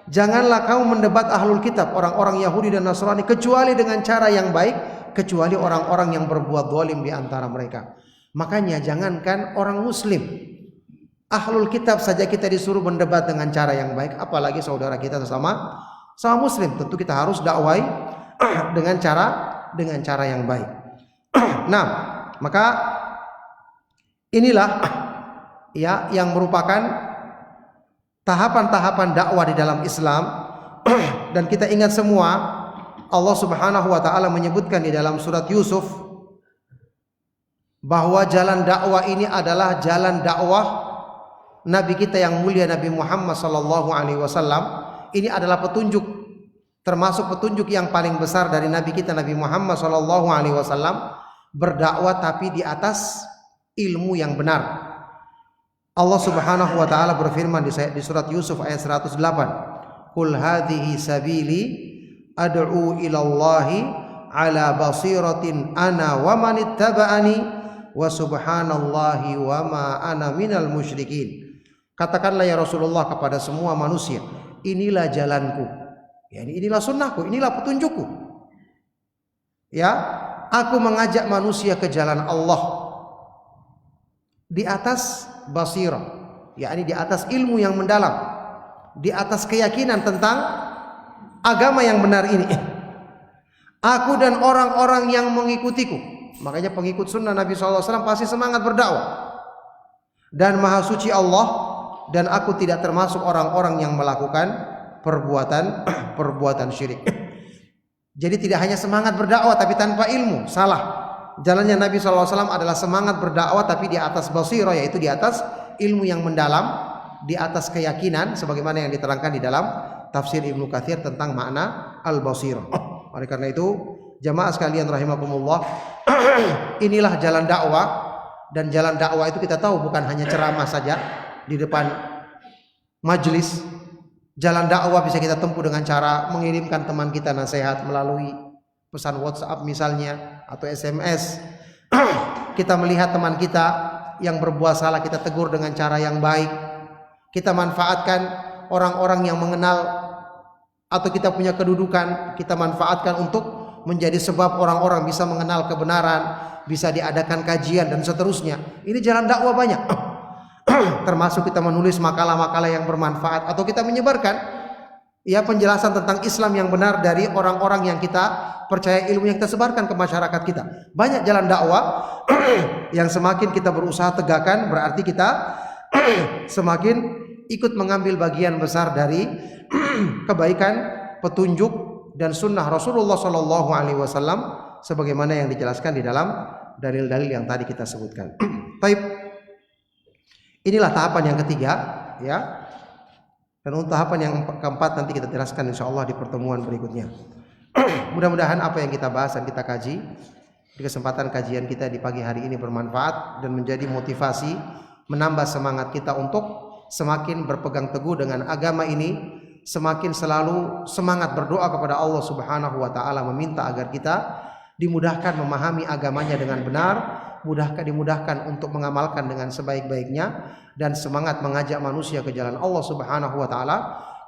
S2: Janganlah kamu mendebat ahlul kitab, orang-orang Yahudi dan Nasrani, kecuali dengan cara yang baik, kecuali orang-orang yang berbuat zalim di antara mereka. Makanya jangankan orang muslim, ahlul kitab saja kita disuruh mendebat dengan cara yang baik, apalagi saudara kita sama muslim. Tentu kita harus dakwai dengan cara yang baik. Nah, maka inilah ya yang merupakan tahapan-tahapan dakwah di dalam Islam. Dan kita ingat semua, Allah Subhanahu wa taala menyebutkan di dalam surat Yusuf bahwa jalan dakwah ini adalah jalan dakwah Nabi kita yang mulia Nabi Muhammad sallallahu alaihi wasallam. Ini adalah petunjuk, termasuk petunjuk yang paling besar dari Nabi kita Nabi Muhammad sallallahu alaihi wasallam, berdakwah tapi di atas ilmu yang benar. Allah Subhanahu wa taala berfirman di surat Yusuf ayat 108, "Qul hadhihi sabili ad'u ila Allahi ala basiratin ana wa man ittaba'ani wa subhanallahi wa ma ana minal musyrikin." Katakanlah ya Rasulullah kepada semua manusia, inilah jalanku. Ya, inilah sunnahku, inilah petunjukku. Ya, aku mengajak manusia ke jalan Allah di atas basirah, yakni di atas ilmu yang mendalam, di atas keyakinan tentang agama yang benar ini. Aku dan orang-orang yang mengikutiku. Makanya pengikut sunnah Nabi SAW pasti semangat berdakwah. Dan maha suci Allah, dan aku tidak termasuk orang-orang yang melakukan perbuatan syirik. Jadi tidak hanya semangat berdakwah tapi tanpa ilmu, salah. Jalannya Nabi SAW adalah semangat berdakwah tapi di atas basirah, yaitu di atas ilmu yang mendalam, di atas keyakinan, sebagaimana yang diterangkan di dalam tafsir Ibnu Katsir tentang makna al-basirah. Oleh karena itu, jamaah sekalian rahimakumullah, inilah jalan dakwah. Dan jalan dakwah itu kita tahu bukan hanya ceramah saja di depan majelis. Jalan dakwah bisa kita tempuh dengan cara mengirimkan teman kita nasihat melalui pesan WhatsApp misalnya, atau SMS. Kita melihat teman kita yang berbuat salah, kita tegur dengan cara yang baik. Kita manfaatkan orang-orang yang mengenal atau kita punya kedudukan, kita manfaatkan untuk menjadi sebab orang-orang bisa mengenal kebenaran, bisa diadakan kajian dan seterusnya. Ini jalan dakwah banyak. Termasuk kita menulis makalah-makalah yang bermanfaat, atau kita menyebarkan ya penjelasan tentang Islam yang benar dari orang-orang yang kita percaya ilmunya, kita sebarkan ke masyarakat kita. Banyak jalan dakwah yang semakin kita berusaha tegakkan, berarti kita semakin ikut mengambil bagian besar dari kebaikan, petunjuk dan sunnah Rasulullah SAW sebagaimana yang dijelaskan di dalam dalil-dalil yang tadi kita sebutkan. Baik. Inilah tahapan yang ketiga, ya. Dan untuk tahapan yang keempat nanti kita jelaskan insyaallah di pertemuan berikutnya. Mudah-mudahan apa yang kita bahas dan kita kaji di kesempatan kajian kita di pagi hari ini bermanfaat dan menjadi motivasi, menambah semangat kita untuk semakin berpegang teguh dengan agama ini, semakin selalu semangat berdoa kepada Allah Subhanahu wa taala, meminta agar kita dimudahkan memahami agamanya dengan benar, dimudahkan untuk mengamalkan dengan sebaik-baiknya, dan semangat mengajak manusia ke jalan Allah Subhanahu wa taala,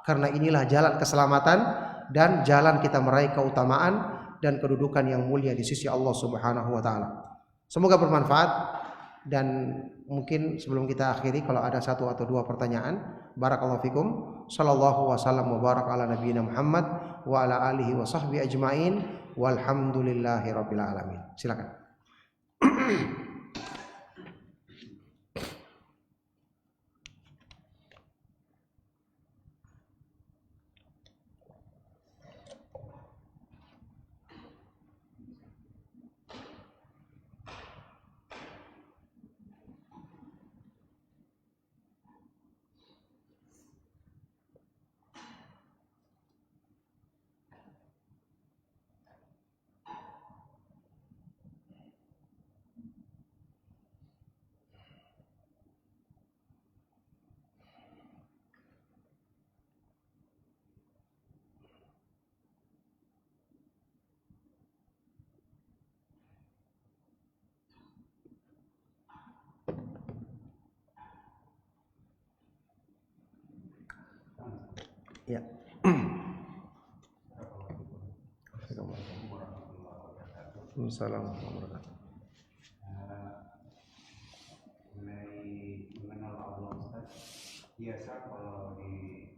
S2: karena inilah jalan keselamatan dan jalan kita meraih keutamaan dan kedudukan yang mulia di sisi Allah Subhanahu wa taala. Semoga bermanfaat, dan mungkin sebelum kita akhiri kalau ada satu atau dua pertanyaan. Barakallahu fikum. Sallallahu wasallam wa barak ala nabiyina Muhammad wa ala alihi wa sahbihi ajmain. Walhamdulillahi rabbil alamin. Silakan. Ya. Assalamualaikum warahmatullahi wabarakatuh.
S3: Mengenal Allah, Ustaz, biasa kalau di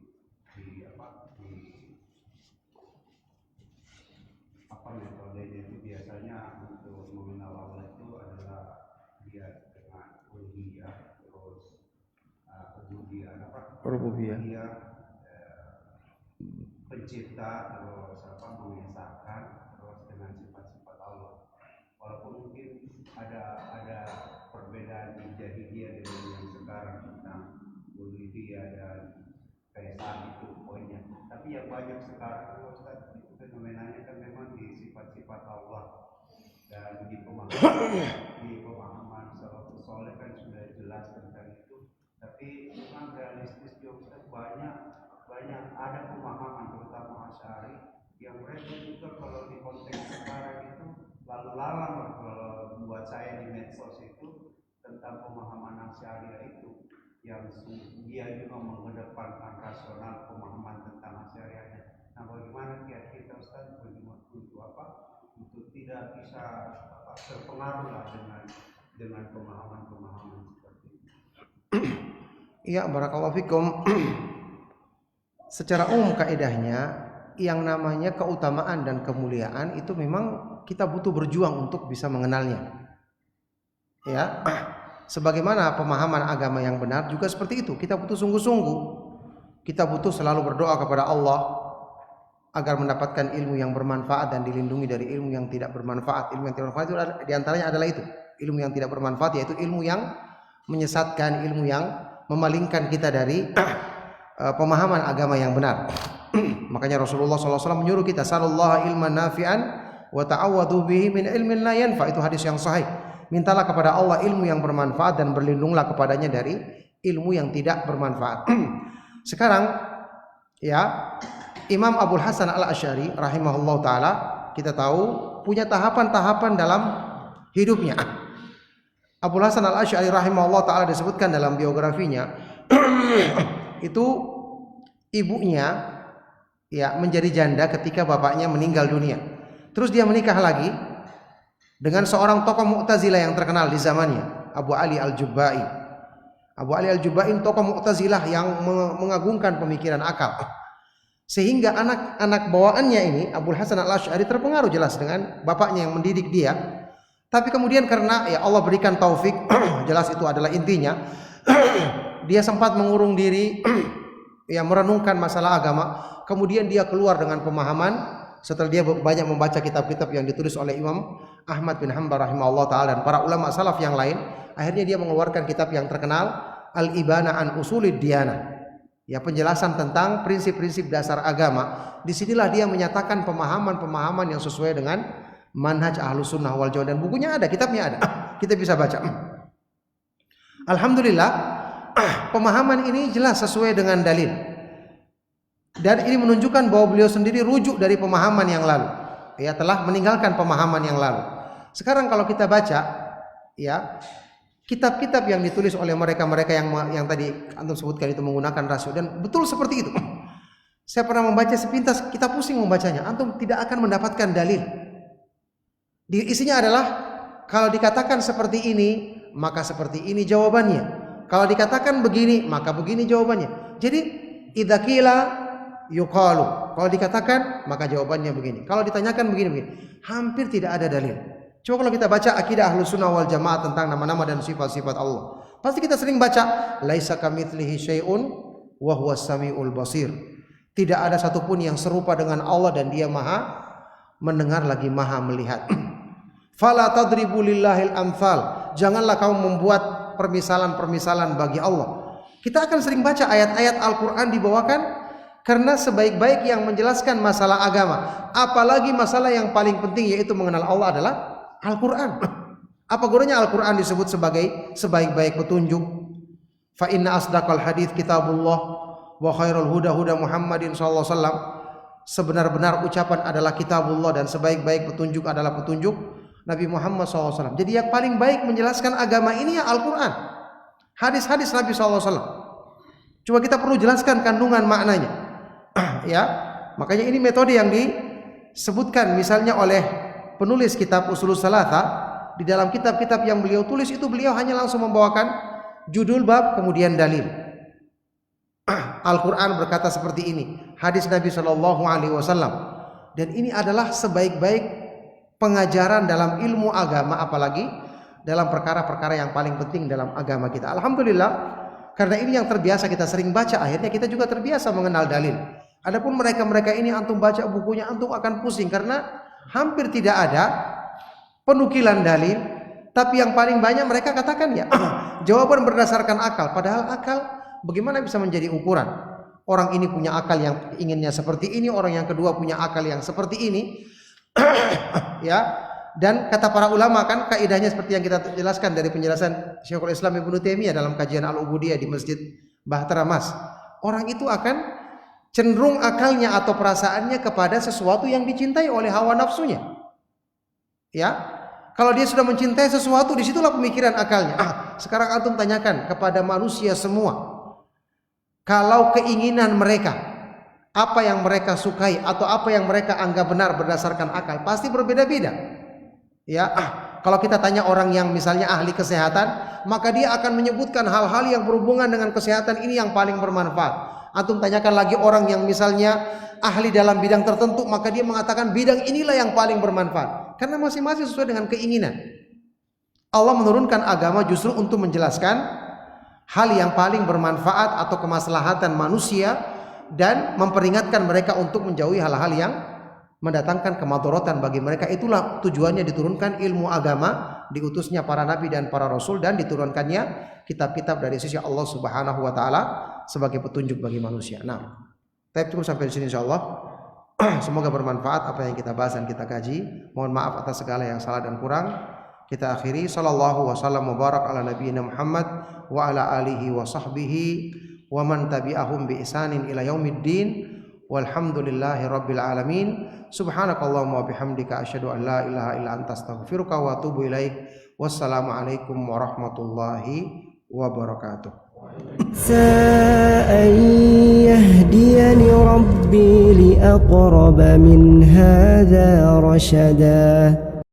S3: metodenya itu biasanya untuk mengenal Allah itu adalah dia dengan uluhiyah, terus rububiyah, pencipta, terus mengesahkan, terus dengan sifat-sifat Allah. Walaupun mungkin ada perbedaan di jahiliyah dengan yang sekarang tentang uluhiyah dan keesaan itu poinnya. Tapi yang banyak sekarang Ustaz, itu fenomenanya kan memang di sifat-sifat Allah, dan di pemahaman salafus saleh kan sudah jelas tentang itu. Tapi memang realistis juga Ustaz, banyak ada pemahaman terutama Asy'ari yang mereka juga kalau di konteks sekarang itu lalu lalang kalau buat saya di medsos itu tentang pemahaman Asy'ari itu, yang dia juga mengedepankan rasional pemahaman tentang Asy'ari. Nah, bagaimana kita Ustaz untuk tidak bisa terpengaruh dengan pemahaman seperti itu?
S2: Iya, barakallahu fikum. Secara umum kaidahnya yang namanya keutamaan dan kemuliaan itu memang kita butuh berjuang untuk bisa mengenalnya. Ya, sebagaimana pemahaman agama yang benar juga seperti itu. Kita butuh sungguh-sungguh. Kita butuh selalu berdoa kepada Allah agar mendapatkan ilmu yang bermanfaat dan dilindungi dari ilmu yang tidak bermanfaat. Ilmu yang tidak bermanfaat itu diantaranya adalah itu. Ilmu yang tidak bermanfaat yaitu ilmu yang menyesatkan, ilmu yang memalingkan kita dari pemahaman agama yang benar. Makanya Rasulullah SAW menyuruh kita, sallallahu ilman nafi'an wa ta'awwadhu bihi min ilmin la yanfa. Itu hadis yang sahih. Mintalah kepada Allah ilmu yang bermanfaat dan berlindunglah kepadanya dari ilmu yang tidak bermanfaat. Sekarang ya, Imam Abul Hasan Al-Asy'ari rahimahullah taala kita tahu punya tahapan-tahapan dalam hidupnya. Abul Hasan Al-Asy'ari rahimahullah taala disebutkan dalam biografinya itu ibunya ya menjadi janda ketika bapaknya meninggal dunia. Terus dia menikah lagi dengan seorang tokoh Mu'tazilah yang terkenal di zamannya, Abu Ali Al-Jubba'i. Abu Ali Al-Jubba'i tokoh Mu'tazilah yang mengagungkan pemikiran akal. Sehingga anak-anak bawaannya ini, Abul Hasan Al-Asy'ari, terpengaruh jelas dengan bapaknya yang mendidik dia. Tapi kemudian karena ya Allah berikan taufik, jelas itu adalah intinya, dia sempat mengurung diri, ya merenungkan masalah agama. Kemudian dia keluar dengan pemahaman setelah dia banyak membaca kitab-kitab yang ditulis oleh Imam Ahmad bin Hanbal rahimahullah taala dan para ulama salaf yang lain, akhirnya dia mengeluarkan kitab yang terkenal Al-Ibana an Usulid Diyanah. Ya, penjelasan tentang prinsip-prinsip dasar agama. Disinilah dia menyatakan pemahaman-pemahaman yang sesuai dengan manhaj Ahlus Sunnah wal Jamaah, dan bukunya ada, kitabnya ada. Kita bisa baca. Alhamdulillah, pemahaman ini jelas sesuai dengan dalil. Dan ini menunjukkan bahwa beliau sendiri rujuk dari pemahaman yang lalu. Ya, telah meninggalkan pemahaman yang lalu. Sekarang kalau kita baca, ya, kitab-kitab yang ditulis oleh mereka-mereka yang tadi antum sebutkan itu menggunakan rasio, dan betul seperti itu. Saya pernah membaca sepintas, kita pusing membacanya. Antum tidak akan mendapatkan dalil. Isinya adalah kalau dikatakan seperti ini, maka seperti ini jawabannya. Kalau dikatakan begini, maka begini jawabannya. Jadi idza qila yuqalu. Kalau dikatakan, maka jawabannya begini. Kalau ditanyakan begini. Hampir tidak ada dalil. Coba kalau kita baca akidah Ahlus Sunnah wal Jamaah tentang nama-nama dan sifat-sifat Allah, pasti kita sering baca laisa kamitslihi syai'un wa huwas samiul basir. Tidak ada satupun yang serupa dengan Allah dan Dia Maha mendengar lagi Maha melihat. Fala tadribu lillahil amsal. Janganlah kamu membuat permisalan-permisalan bagi Allah. Kita akan sering baca ayat-ayat Al-Qur'an dibawakan karena sebaik-baik yang menjelaskan masalah agama, apalagi masalah yang paling penting yaitu mengenal Allah adalah Al-Quran. Apa gunanya Al-Quran disebut sebagai sebaik-baik petunjuk? Fa inna asdaqal hadits kitabullah wa khairul huda huda Muhammadin sallallahu alaihi wasallam. Sebenar-benar ucapan adalah kitabullah dan sebaik-baik petunjuk adalah petunjuk Nabi Muhammad sallallahu alaihi wasallam. Jadi yang paling baik menjelaskan agama ini ya Al-Quran. Hadis-hadis Nabi sallallahu alaihi wasallam. Cuma kita perlu jelaskan kandungan maknanya. Ya, makanya ini metode yang disebutkan misalnya oleh penulis kitab Ushulus Tsalatsa. Di dalam kitab-kitab yang beliau tulis itu beliau hanya langsung membawakan judul bab kemudian dalil. Al-Quran berkata seperti ini, hadis Nabi Shallallahu Alaihi Wasallam, dan ini adalah sebaik-baik pengajaran dalam ilmu agama, apalagi dalam perkara-perkara yang paling penting dalam agama kita. Alhamdulillah, karena ini yang terbiasa kita sering baca, akhirnya kita juga terbiasa mengenal dalil. Adapun mereka-mereka ini antum baca bukunya antum akan pusing karena hampir tidak ada penukilan dalil, tapi yang paling banyak mereka katakan ya jawaban berdasarkan akal. Padahal akal bagaimana bisa menjadi ukuran? Orang ini punya akal yang inginnya seperti ini, orang yang kedua punya akal yang seperti ini. Ya, dan kata para ulama kan kaidahnya seperti yang kita jelaskan dari penjelasan Syekhul Islam Ibnu Taimiyah dalam kajian Al-Ubudiyah di Masjid Bahtera Mas. Orang itu akan cenderung akalnya atau perasaannya kepada sesuatu yang dicintai oleh hawa nafsunya. Ya, kalau dia sudah mencintai sesuatu, disitulah pemikiran akalnya. Sekarang antum tanyakan kepada manusia semua, kalau keinginan mereka, apa yang mereka sukai atau apa yang mereka anggap benar berdasarkan akal, pasti berbeda-beda. Ya, kalau kita tanya orang yang misalnya ahli kesehatan, maka dia akan menyebutkan hal-hal yang berhubungan dengan kesehatan ini yang paling bermanfaat. Antum tanyakan lagi orang yang misalnya ahli dalam bidang tertentu, maka dia mengatakan bidang inilah yang paling bermanfaat. Karena masing-masing sesuai dengan keinginan. Allah menurunkan agama justru untuk menjelaskan hal yang paling bermanfaat atau kemaslahatan manusia dan memperingatkan mereka untuk menjauhi hal-hal yang mendatangkan kemadharatan bagi mereka. Itulah tujuannya diturunkan ilmu agama, diutusnya para nabi dan para rasul, dan diturunkannya kitab-kitab dari sisi Allah Subhanahu wa taala sebagai petunjuk bagi manusia. Nah, kita cukup sampai di sini insyaallah. Semoga bermanfaat apa yang kita bahas dan kita kaji. Mohon maaf atas segala yang salah dan kurang. Kita akhiri sallallahu wasallam mubarak ala nabiyina Muhammad wa ala alihi wa sahbihi wa man tabi'ahum bi ihsanin ila yaumiddin. Walhamdulillahi rabbil alamin. Subhanakallahumma wa bihamdika asyhadu an la ilaha illa anta astaghfiruka wa atubu ilaik. Wassalamu alaikum warahmatullahi wabarakatuh.
S1: أن يهديني ربي لأقرب من هذا رشدا